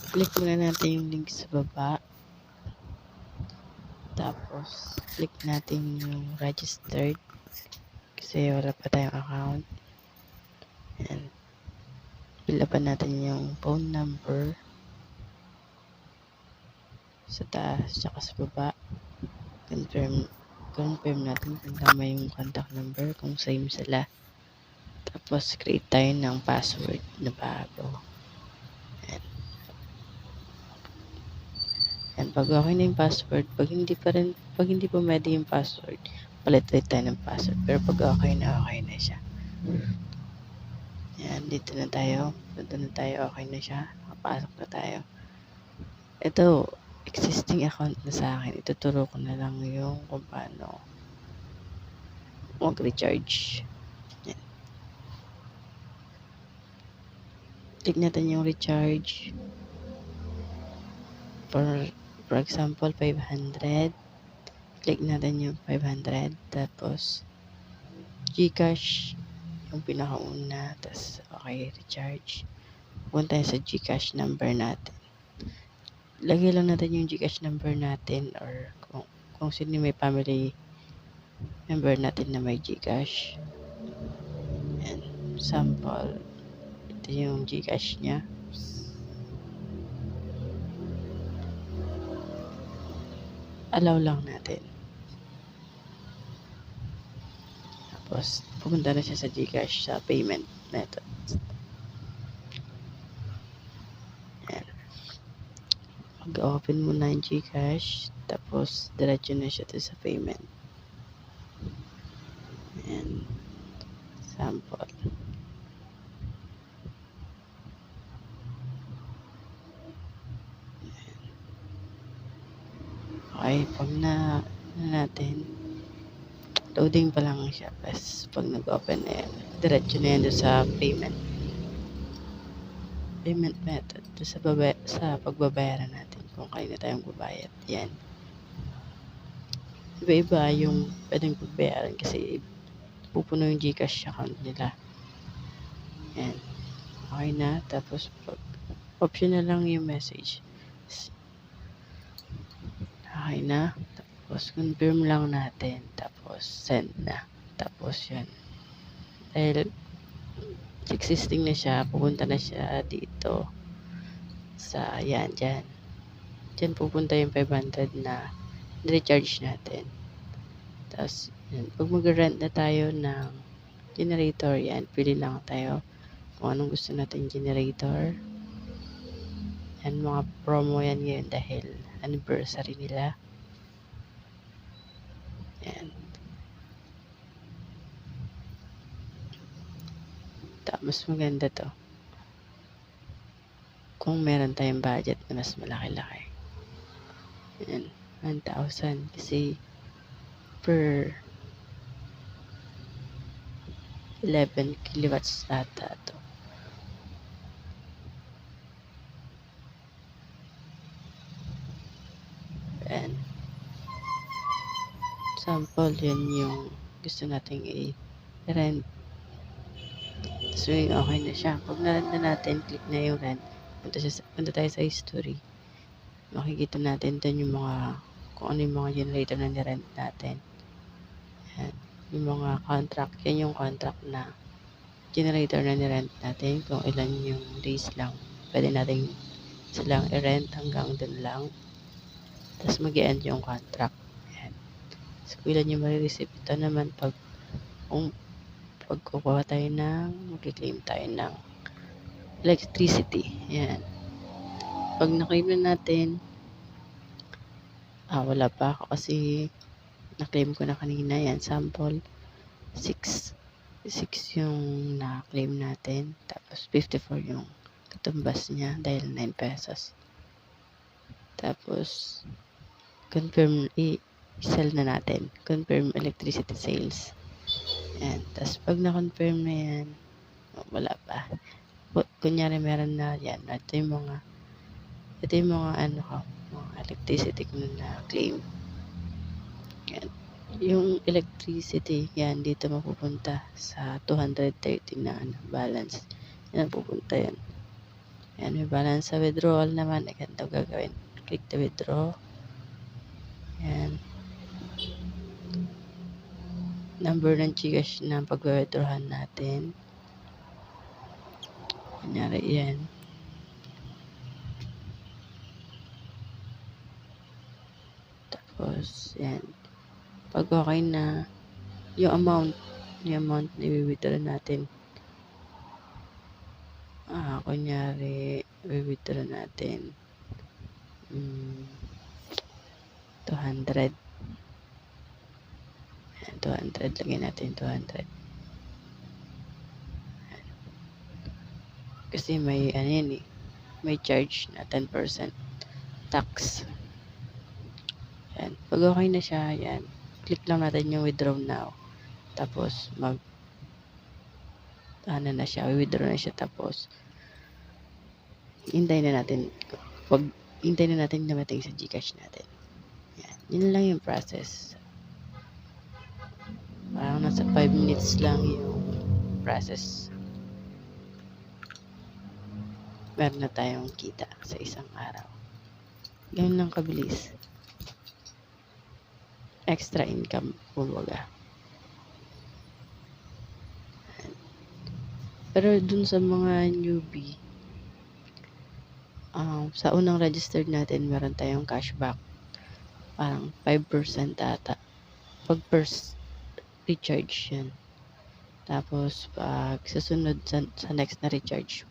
Click muna natin yung link sa baba. Tapos, click natin yung registered. Kasi wala pa tayong account. Ayan. Fill upan natin yung phone number. Sa taas, tsaka sa baba. Confirm natin kung tama yung contact number, kung same sila. Tapos, create tayo ng password na bago. Ayan. Ayan. Pag okay na yung password, pag hindi pa pwede yung password, palit-palit tayo ng password. Pero pag okay na siya. Ayan, dito na tayo. Punta na tayo, okay na siya. Nakapasok na tayo. Ito, existing account na sa akin. Ituturo ko na lang yung kung paano mag-recharge. Ayan. Click natin yung recharge. For example, 500. Click natin yung 500. Tapos, GCash yung pinakauna. Tapos, okay, recharge. Punta tayo sa GCash number natin. Lagay lang natin yung GCash number natin or kung sino may family member natin na may GCash. Ayan. Sample. Ito yung GCash niya. Allow lang natin. Tapos, pupunta na siya sa GCash sa payment method. Ayan. Mag-open muna yung GCash. Tapos, diretso na siya sa payment. Ayan. Sample. Okay, pag na natin, loading pa lang siya. Tapos, pag nag-open na yan, diretso na yan sa payment method. Sa pagbabayaran natin kung kaya na tayong babayad. Yan. Iba-iba yung pwedeng pagbayaran kasi pupuno yung GCash account nila. Yan. Okay na. Tapos, optional lang yung message. Okay na. Tapos, confirm lang natin. Tapos, send na. Tapos, yan. Dahil, existing na siya, pupunta na siya dito. Sa, yan, dyan. Dyan pupunta yung 500 na recharge natin. Tapos, yan. Pag mag-rent na tayo ng generator, yan. Pili lang tayo kung anong gusto natin generator. Yan, mga promo yan ngayon dahil anniversary nila. Yan. Mas maganda to kung meron tayong budget na mas malaki-laki. Yan. 1,000 kasi per 11 kilowatts ata to. And sample, yan yung gusto nating i-rent. So, okay na siya. Pag na-rent na natin, click na yung rent. Punta tayo sa history. Makikita natin dun yung kung ano yung mga generator na ni-rent natin. Yan. Yung mga contract. Yan yung contract na generator na ni-rent natin. Kung ilan yung days lang. Pwede natin silang i-rent hanggang dun lang. Tapos mag-i-end yung contract. Yan. So, kung ilan yung marireceive. Ito naman pag kukuha tayo mag-claim tayo ng electricity. Yan. Pag na-claim na natin, wala pa ako kasi na-claim ko na kanina. Yan, sample. 6 yung na-claim natin. Tapos 54 yung katumbas niya dahil 9 pesos. Tapos, confirm, i-sell na natin. Confirm electricity sales. Yan. Tapos, pag na-confirm na yan, wala pa. Kunyari, meron na yan. Ito yung mga mga electricity ko na claim. Yan. Yung electricity, yan, dito mapupunta sa 230 na balance. Yan, pupunta yan. Yan, may balance sa withdrawal naman. Ganito gagawin. Click the withdraw. Yan. Number ng Gcash na pag-withdrawhan natin. Kunyari yan. Tapos, yan. Pag okay na, yung amount na i-withdraw natin. Kunyari, i-withdraw natin 200. 200, lagyan natin 200. Kasi may may charge na 10% tax. Yan. Pag okay na siya, yan. Click lang natin yung withdraw now. Tapos na siya, withdraw na siya. Tapos hintayin na natin dumating sa Gcash natin. Yan. Yun lang yung process. Parang nasa 5 minutes lang yung process. Meron na tayong kita sa isang araw. Ganun lang kabilis. Extra income, kumbaga. Pero dun sa mga newbie, sa unang registered natin, meron tayong cashback. Parang 5% ata. Pag first recharge yan. Tapos, pag susunod sa next na recharge,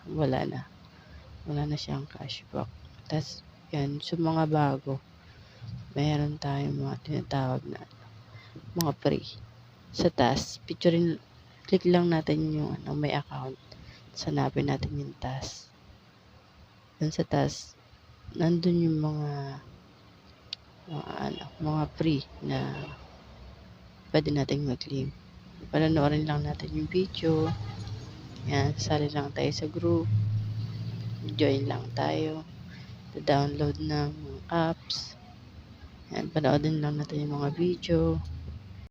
wala na siyang cashback. Tapos, yan, sa mga bago, mayroon tayong mga tinatawag na mga free. Sa task, click lang natin yung may account. Hanapin natin yung task. Dun sa task, nandun yung mga free na pwede nating mag-claim. Panonoorin lang natin yung video. Yan, sali lang tayo sa group. Join lang tayo. Download ng apps. Yan, panoodin lang natin yung mga video.